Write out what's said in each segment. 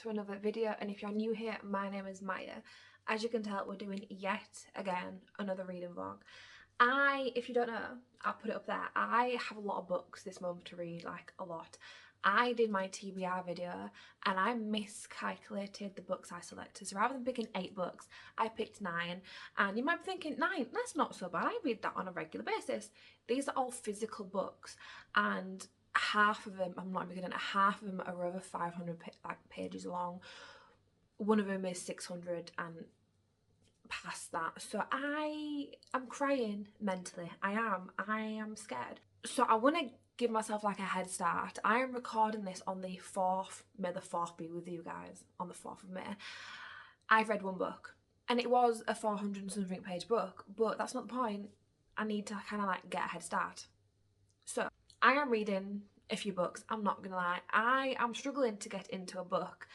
to another video, and if you're new here, my name is Maya. As you can tell, we're doing yet again another reading vlog. If you don't know, I'll put it up there, I have a lot of books this month to read, like a lot. I did my TBR video and I miscalculated the books I selected. So rather than picking 8 books, I picked 9. And you might be thinking, 9, that's not so bad. I read that on a regular basis. These are all physical books, and half of them, I'm not even kidding, half of them are over 500 pages long. One of them is 600 and past that. So I'm crying mentally. I am scared. So I want to give myself like a head start. I am recording this on the 4th, may the 4th be with you guys, on the 4th of May. I've read one book and it was a 400 and something page book, but that's not the point. I need to kind of like get a head start. So I am reading a few books, I'm not gonna lie. I am struggling to get into a book,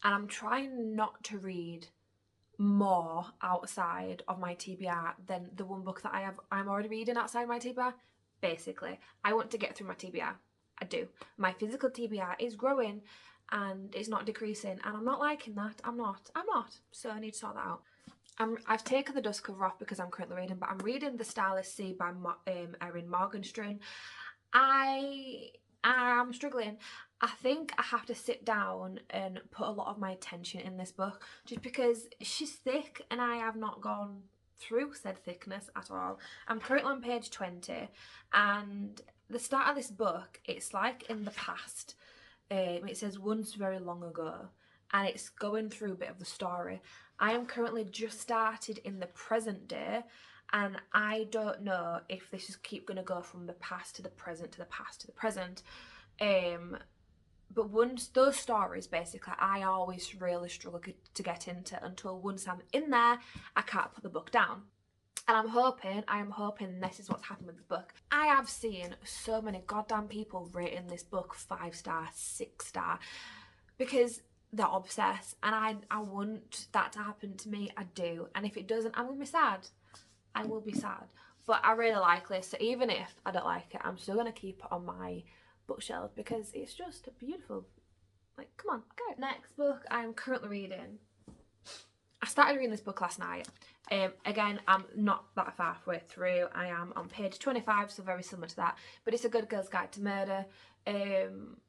and I'm trying not to read more outside of my TBR than the one book that I'm already reading outside my TBR. Basically, I want to get through my TBR. I do. My physical TBR is growing and it's not decreasing, and I'm not liking that. I'm not. So I need to sort that out. I've taken the dust cover off because I'm currently reading, but I'm reading The Starless Sea by Erin Morgenstern. I'm struggling. I think I have to sit down and put a lot of my attention in this book, just because she's thick and I have not gone through said thickness at all. I'm currently on page 20, and the start of this book, it's like in the past. It says once very long ago, and it's going through a bit of the story. I am currently just started in the present day, and I don't know if this is keep going to go from the past to the present to the past to the present. But once those stories, basically, I always really struggle to get into until once I'm in there, I can't put the book down. And I am hoping this is what's happened with the book. I have seen so many goddamn people rating this book 5-star, 6-star, because they're obsessed, and I want that to happen to me. I do. And if it doesn't, I'm gonna be sad. I will be sad. But I really like this, so even if I don't like it, I'm still gonna keep it on my bookshelf because it's just beautiful. Like, come on, go. Next book I'm currently reading. I started reading this book last night. Again, I'm not that far way through. I am on page 25, so very similar to that. But it's A Good Girl's Guide to Murder.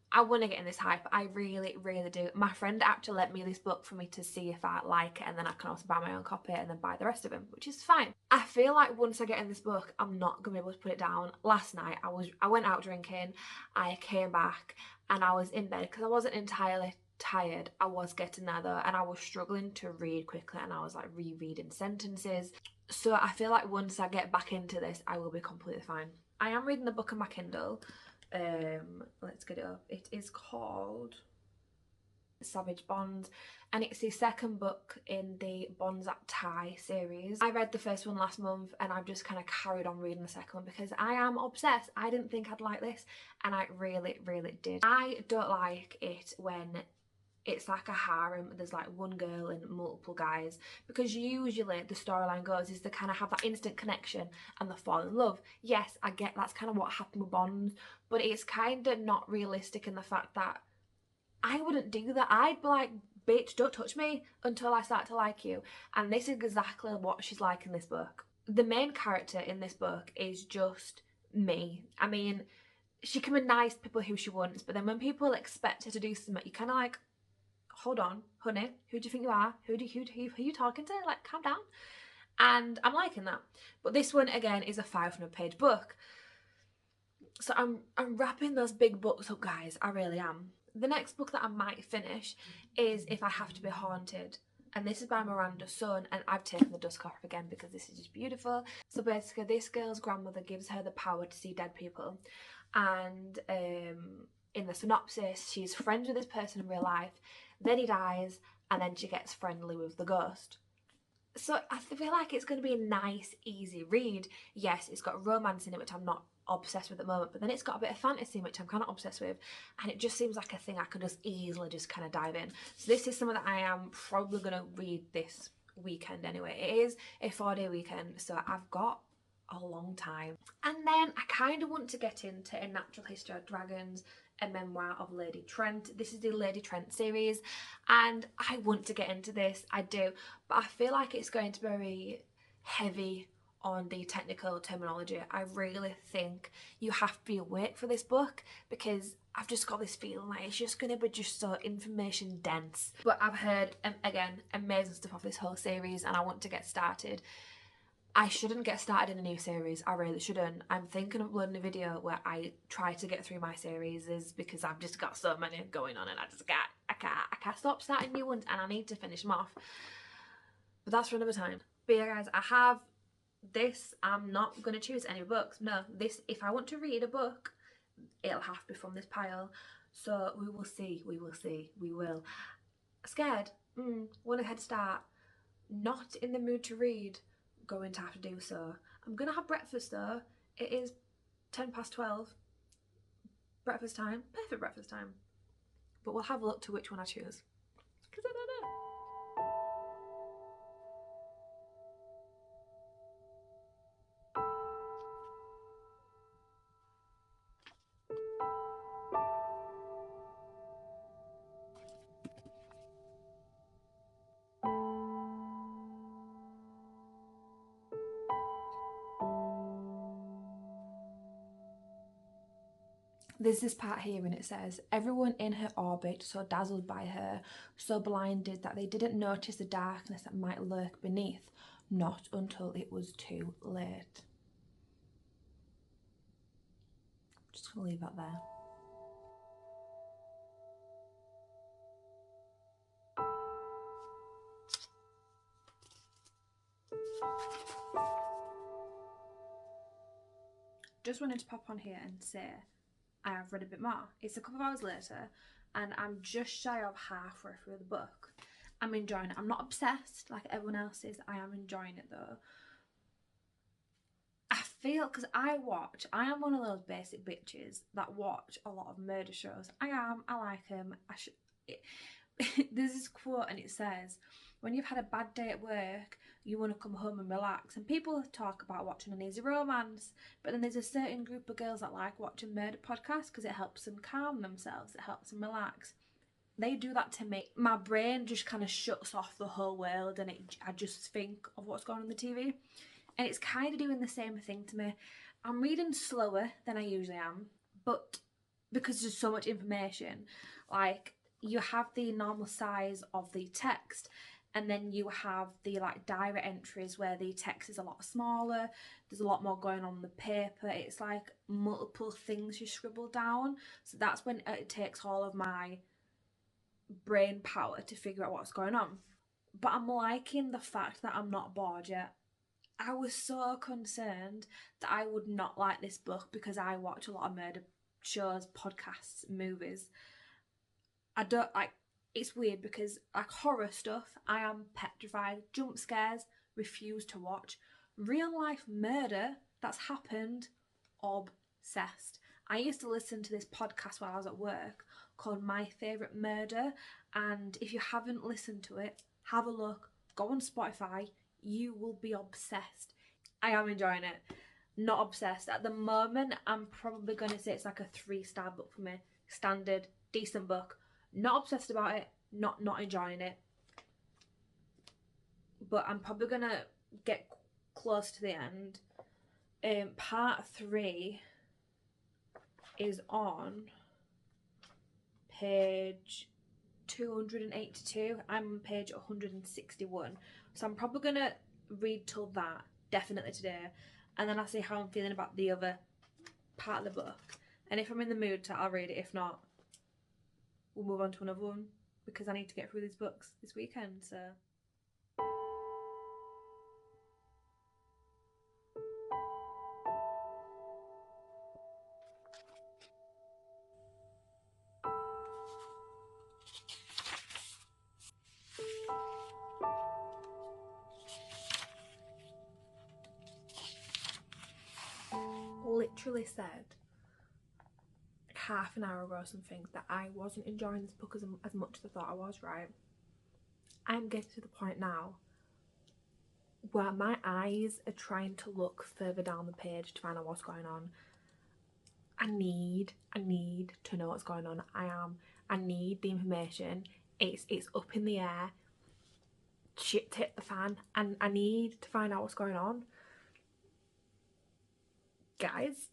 I want to get in this hype. I really, really do. My friend actually lent me this book for me to see if I like it, and then I can also buy my own copy and then buy the rest of them, which is fine. I feel like once I get in this book, I'm not gonna be able to put it down. Last night, I went out drinking. I came back and I was in bed because I wasn't entirely tired. I was getting there though, and I was struggling to read quickly, and I was like rereading sentences. So I feel like once I get back into this, I will be completely fine. I am reading the book on my Kindle. Let's get it up. It is called Savage Bonds, and it's the second book in the Bonds That Tie series. I read the first one last month, and I've just kind of carried on reading the second one because I am obsessed. I didn't think I'd like this, and I really, really did. I don't like it when it's like a harem, there's like one girl and multiple guys, because usually the storyline goes is they kind of have that instant connection and they fall in love. Yes, I get that's kind of what happened with Bonds, but it's kind of not realistic in the fact that I wouldn't do that. I'd be like, bitch, don't touch me until I start to like you. And this is exactly what she's like in this book. The main character in this book is just me. I mean, she can be nice to people who she wants, but then when people expect her to do something, you kind of like, hold on, honey, who do you think you are? Who are you talking to? Like, calm down. And I'm liking that. But this one, again, is a 500-page book. So I'm wrapping those big books up, guys. I really am. The next book that I might finish is If I Have to Be Haunted. And this is by Miranda Sun, and I've taken the dust off again because this is just beautiful. So basically, this girl's grandmother gives her the power to see dead people. And in the synopsis, she's friends with this person in real life, then he dies, and then she gets friendly with the ghost. So I feel like it's going to be a nice, easy read. Yes, it's got romance in it, which I'm not obsessed with at the moment, but then it's got a bit of fantasy, which I'm kind of obsessed with, and it just seems like a thing I could just easily just kind of dive in. So this is something that I am probably going to read this weekend anyway. It is a 4-day weekend, so I've got a long time. And then I kind of want to get into A Natural History of Dragons. A Memoir of Lady Trent. This is the Lady Trent series, and I want to get into this, I do, but I feel like it's going to be very heavy on the technical terminology. I really think you have to be awake for this book, because I've just got this feeling like it's just going to be just so information dense. But I've heard, again, amazing stuff of this whole series, and I want to get started. I shouldn't get started in a new series, I really shouldn't. I'm thinking of uploading a video where I try to get through my series, because I've just got so many going on and I can't stop starting new ones, and I need to finish them off. But that's for another time. But yeah guys, I have this. I'm not going to choose any books. No, this, if I want to read a book, it'll have to be from this pile. So we will see, we will. Scared? Want a head start. Not in the mood to read. Going to have to do so. I'm gonna have breakfast though. It is 12:10. Breakfast time, perfect breakfast time. But we'll have a look to which one I choose, because I don't know. There's this part here and it says, everyone in her orbit so dazzled by her, so blinded that they didn't notice the darkness that might lurk beneath, not until it was too late. Just gonna leave that there. Just wanted to pop on here and say I have read a bit more. It's a couple of hours later and I'm just shy of halfway through the book. I'm enjoying it. I'm not obsessed like everyone else is. I am enjoying it though. I feel, because I am one of those basic bitches that watch a lot of murder shows. I like them. There's this quote and it says, when you've had a bad day at work, you want to come home and relax. And people talk about watching an easy romance, but then there's a certain group of girls that like watching murder podcasts because it helps them calm themselves, it helps them relax. They do that to me. My brain just kind of shuts off the whole world and I just think of what's going on the TV. And it's kind of doing the same thing to me. I'm reading slower than I usually am, but because there's so much information, like you have the normal size of the text, and then you have the like diary entries where the text is a lot smaller. There's a lot more going on the paper. It's like multiple things you scribble down. So that's when it takes all of my brain power to figure out what's going on. But I'm liking the fact that I'm not bored yet. I was so concerned that I would not like this book because I watch a lot of murder shows, podcasts, movies. I don't like, it's weird because like horror stuff, I am petrified. Jump scares, refuse to watch. Real life murder that's happened, obsessed. I used to listen to this podcast while I was at work called My Favourite Murder, and if you haven't listened to it, have a look, go on Spotify, you will be obsessed. I am enjoying it. Not obsessed. At the moment, I'm probably going to say it's like a 3-star book for me. Standard, decent book. Not obsessed about it, not enjoying it. But I'm probably going to get close to the end. Part 3 is on page 282. I'm on page 161. So I'm probably going to read till that, definitely today. And then I'll see how I'm feeling about the other part of the book. And if I'm in the mood to, I'll read it. If not, we'll move on to another one, because I need to get through these books this weekend, so. Literally said half an hour ago or something that I wasn't enjoying this book as much as I thought I was, right? I'm getting to the point now where my eyes are trying to look further down the page to find out what's going on. I need to know what's going on. I need the information. It's up in the air. Shit hit the fan, and I need to find out what's going on. Guys,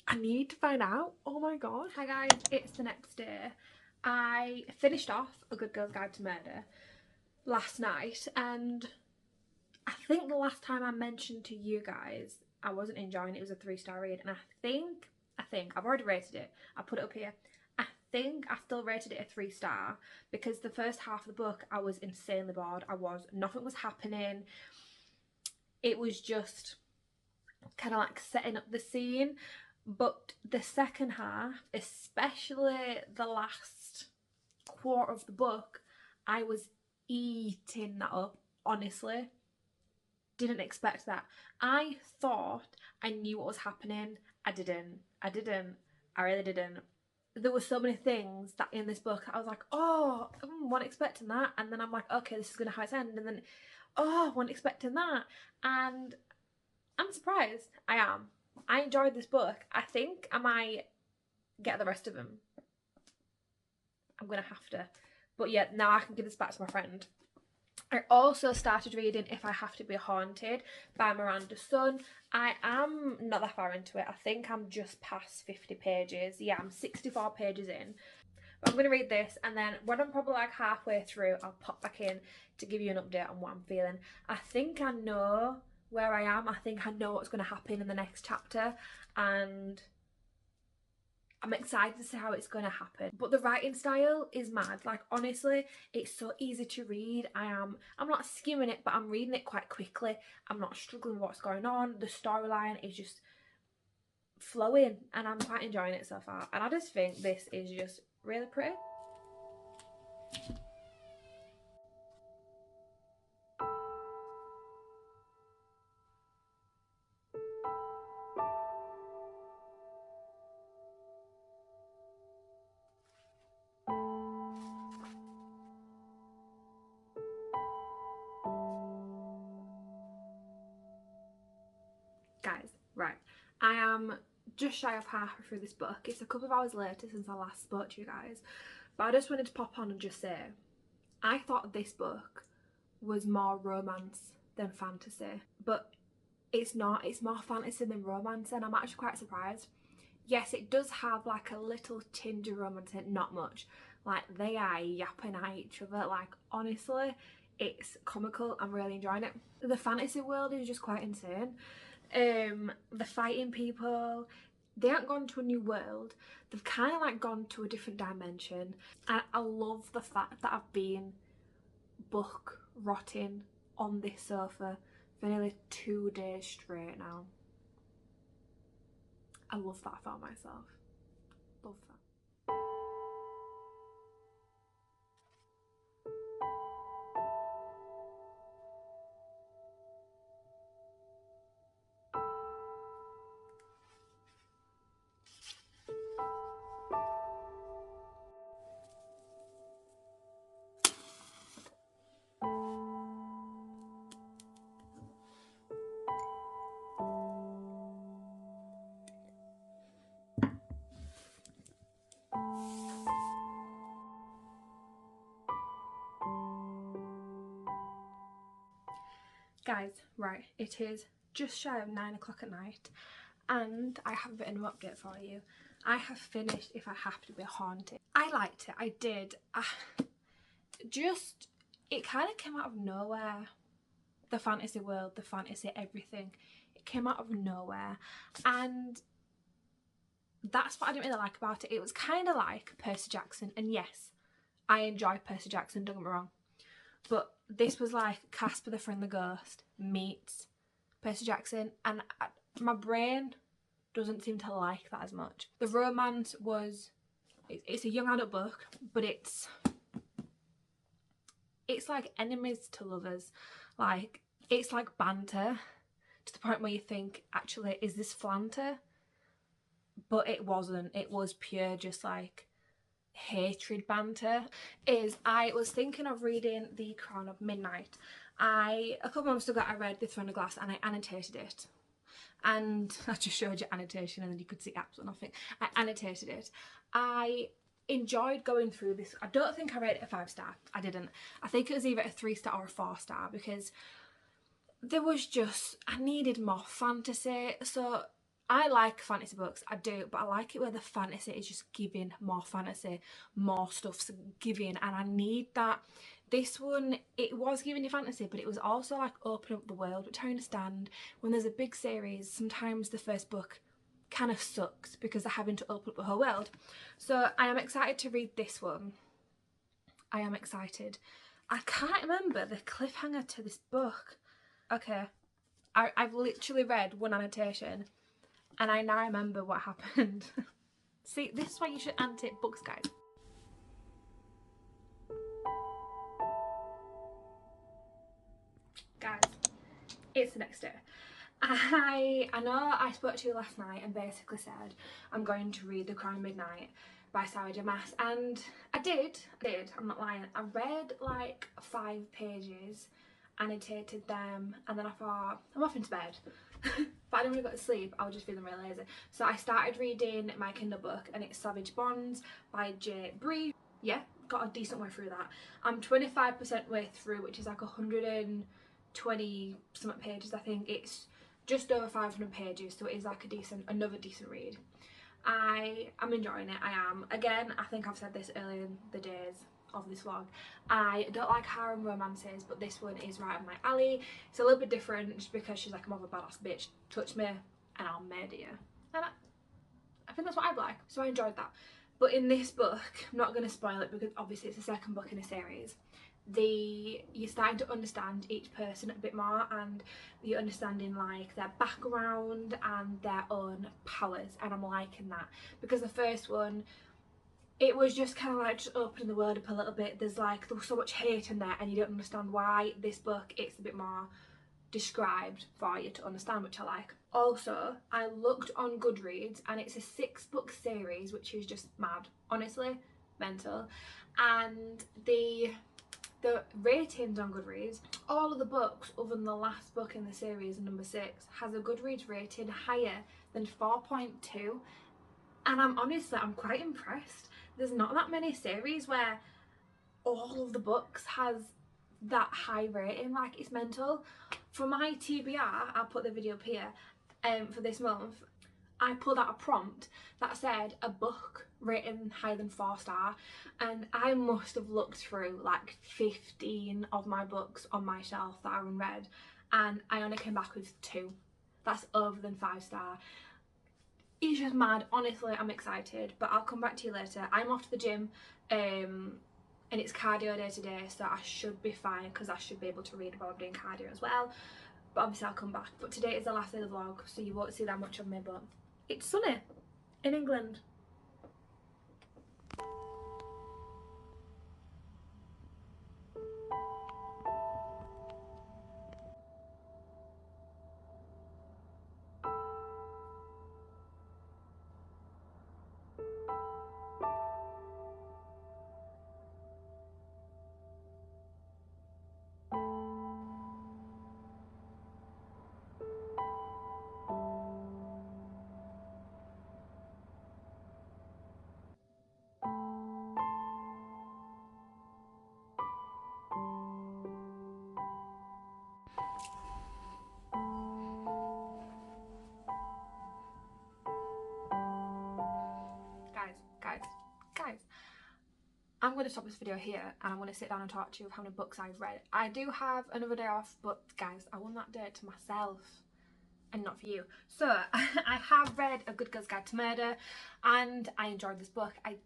I need to find out. Oh my god. Hi guys, it's the next day. I finished off A Good Girl's Guide to Murder last night, and I think the last time I mentioned to you guys I wasn't enjoying it. It was a 3-star read, and I think I've already rated it. I put it up here. I think I still rated it a 3-star because the first half of the book I was insanely bored. Nothing was happening. It was just kind of like setting up the scene. But the second half, especially the last quarter of the book, I was eating that up, honestly. Didn't expect that. I thought I knew what was happening. I didn't. I really didn't. There were so many things that in this book I was like, oh, I wasn't expecting that. And then I'm like, okay, this is going to how it's end. And then, oh, I wasn't expecting that. And I'm surprised. I am. I enjoyed this book. I think I might get the rest of them. I'm going to have to. But yeah, now I can give this back to my friend. I also started reading If I Have to Be Haunted by Miranda Sun. I am not that far into it. I think I'm just past 50 pages. Yeah, I'm 64 pages in. But I'm going to read this, and then when I'm probably like halfway through, I'll pop back in to give you an update on what I'm feeling. I think I know where I am. I think I know what's going to happen in the next chapter, and I'm excited to see how it's going to happen. But the writing style is mad. Like, honestly, it's so easy to read. I'm not skimming it, but I'm reading it quite quickly. I'm not struggling with what's going on. The storyline is just flowing, and I'm quite enjoying it so far. And I just think this is just really pretty. Guys, right, I am just shy of halfway through this book. It's a couple of hours later since I last spoke to you guys, but I just wanted to pop on and just say I thought this book was more romance than fantasy, but it's not. It's more fantasy than romance, and I'm actually quite surprised. Yes, it does have like a little tinge of romance in it, not much. Like, they are yapping at each other. Like, honestly, it's comical. I'm really enjoying it. The fantasy world is just quite insane. The fighting people, they haven't gone to a new world. They've kind of like gone to a different dimension. And I love the fact that I've been book rotting on this sofa for nearly 2 days straight now. I love that about myself. Love that. Guys, right, it is just shy of 9 o'clock at night, and I have a bit of an update for you. I have finished If I Have to Be Haunted. I liked it, I did. It kind of came out of nowhere. The fantasy world, the fantasy everything. It came out of nowhere, and that's what I didn't really like about it. It was kind of like Percy Jackson, and yes, I enjoy Percy Jackson, don't get me wrong. But this was like Casper the Friendly Ghost meets Percy Jackson, and my brain doesn't seem to like that as much. The romance was, it's a young adult book, but it's like enemies to lovers. Like, it's like banter to the point where you think, actually, is this flanter? But it wasn't. It was pure just like hatred banter. I was thinking of reading The Crown of Midnight. A couple months ago I read The Throne of Glass, and I annotated it, and I just showed you annotation and then you could see absolutely nothing. I annotated it. I enjoyed going through this. I don't think I rated it a 5-star. I didn't. I think it was either a 3-star or a 4-star because there was just, I needed more fantasy. So I like fantasy books, I do, but I like it where the fantasy is just giving more fantasy, more stuff's giving, and I need that. This one, it was giving you fantasy, but it was also like opening up the world, which I understand. When there's a big series, sometimes the first book kind of sucks because they're having to open up the whole world. So I am excited to read this one. I am excited. I can't remember the cliffhanger to this book. Okay, I've literally read one annotation and I now remember what happened. See, this is why you should annotate books, guys. Guys, it's the next day. I know I spoke to you last night and basically said I'm going to read The Crown of Midnight by Sarah J Maas, and I did, I'm not lying. I read like 5 pages, annotated them, and then I thought, I'm off into bed. But I didn't really go to sleep, I was just feeling really lazy. So I started reading my Kindle book, and it's Savage Bonds by J. Bree. Yeah, got a decent way through that. I'm 25% way through, which is like 120 something pages. I think it's just over 500 pages, so it is like another decent read. I'm enjoying it, I am. Again, I think I've said this earlier in the days of this vlog, I don't like harem romances, but this one is right up my alley. It's a little bit different just because she's like a mother badass bitch, touch me and I'll murder you, and I think that's what I'd like, so I enjoyed that. But in this book, I'm not going to spoil it because obviously it's the second book in a series, you're starting to understand each person a bit more, and you're understanding like their background and their own powers, and I'm liking that, because the first one, it was just kind of like just opening the world up a little bit. There was so much hate in there and you don't understand why. This book, it's a bit more described for you to understand, which I like. Also, I looked on Goodreads and it's a 6-book series, which is just mad, honestly, mental. And the ratings on Goodreads, all of the books other than the last book in the series, number 6, has a Goodreads rating higher than 4.2, and I'm quite impressed. There's not that many series where all of the books has that high rating, like it's mental. For my TBR, I'll put the video up here, for this month, I pulled out a prompt that said a book rating higher than 4-star, and I must have looked through like 15 of my books on my shelf that are unread, and I only came back with 2. That's over than 5-star. It's just mad. Honestly, I'm excited, but I'll come back to you later. I'm off to the gym, and it's cardio day today, so I should be fine because I should be able to read while I'm doing cardio as well. But obviously I'll come back. But today is the last day of the vlog, so you won't see that much of me, but it's sunny in England. Guys, I'm going to stop this video here and I'm going to sit down and talk to you of how many books I've read. I do have another day off, but guys, I want that day to myself and not for you. So I have read A Good Girl's Guide to Murder and I enjoyed this book. I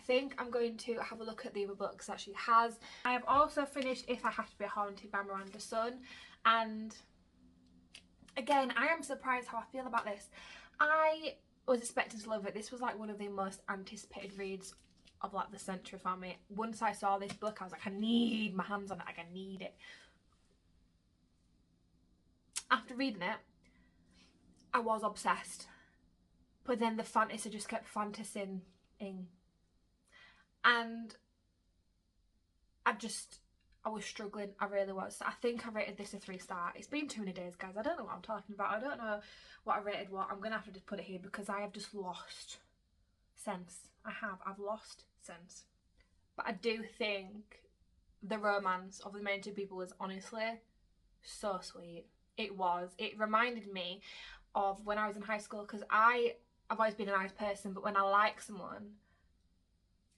think I'm going to have a look at the other books that she has. I have also finished If I Have to Be Haunted by Miranda Sun, and again, I am surprised how I feel about this. I was expecting to love it. This was like one of the most anticipated reads of like the century for me. Once I saw this book, I was like, I need my hands on it, like I need it. After reading it, I was obsessed, but then the fantasy just kept fantasizing, and I I was struggling, I really was. So I think I rated this a 3-star. It's been too many days, guys. I don't know what I'm talking about. I don't know what I rated what. I'm gonna have to just put it here because I have just lost sense. I've lost sense. But I do think the romance of the main two people was honestly so sweet. It was. It reminded me of when I was in high school, because I've always been a nice person, but when I like someone,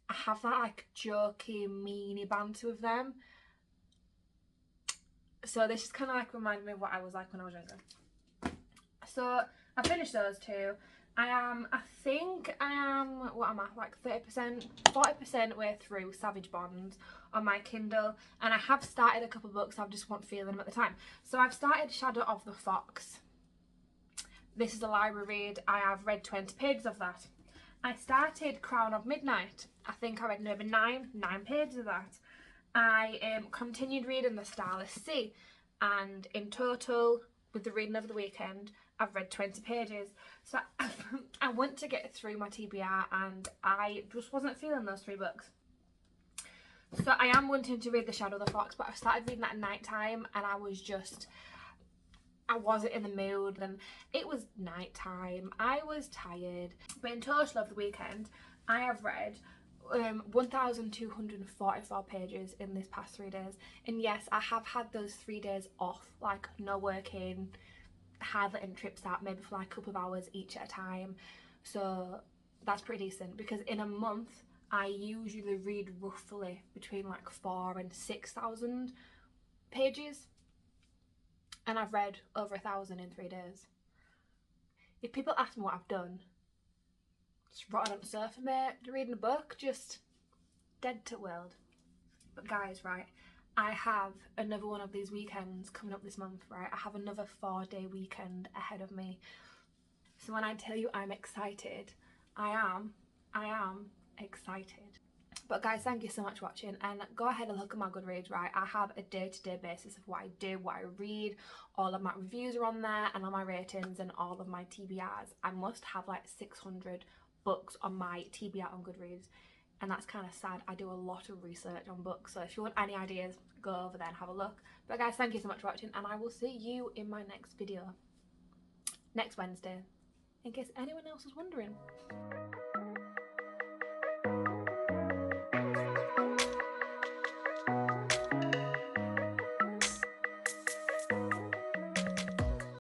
I have that like jokey, meany banter with them. So this is kind of like reminded me of what I was like when I was younger. So I finished those two. I think I am, what am I, like 30%, 40% way through Savage Bonds on my Kindle, and I have started a couple of books. I just wasn't feeling them at the time. So I've started Shadow of the Fox. This is a library read. I have read 20 pages of that. I started Crown of Midnight. I think I read maybe 9 pages of that. I continued reading The Starless Sea, and in total, with the reading over the weekend, I've read 20 pages. So I went to get through my TBR and I just wasn't feeling those 3 books. So I am wanting to read The Shadow of the Fox, but I started reading that at night time and I wasn't in the mood, and it was night time. I was tired. But in total of the weekend, I have read 1,244 pages in this past 3 days. And yes, I have had those 3 days off, like no working, hardly any trips out, maybe for like a couple of hours each at a time. So that's pretty decent, because in a month I usually read roughly between like 4,000 and 6,000 pages, and I've read over 1,000 in 3 days. If people ask me what I've done, just rotted on the sofa, mate, reading a book, just dead to the world. But guys, right, I have another one of these weekends coming up this month, right? I have another 4-day weekend ahead of me. So when I tell you I'm excited, I am excited. But guys, thank you so much for watching, and go ahead and look at my Goodreads, right? I have a day-to-day basis of what I do, what I read. All of my reviews are on there, and all my ratings and all of my TBRs. I must have like 600 books on my TBR on Goodreads, and that's kind of sad. I do a lot of research on books, so if you want any ideas, go over there and have a look. But guys, thank you so much for watching, and I will see you in my next video next Wednesday, in case anyone else was wondering.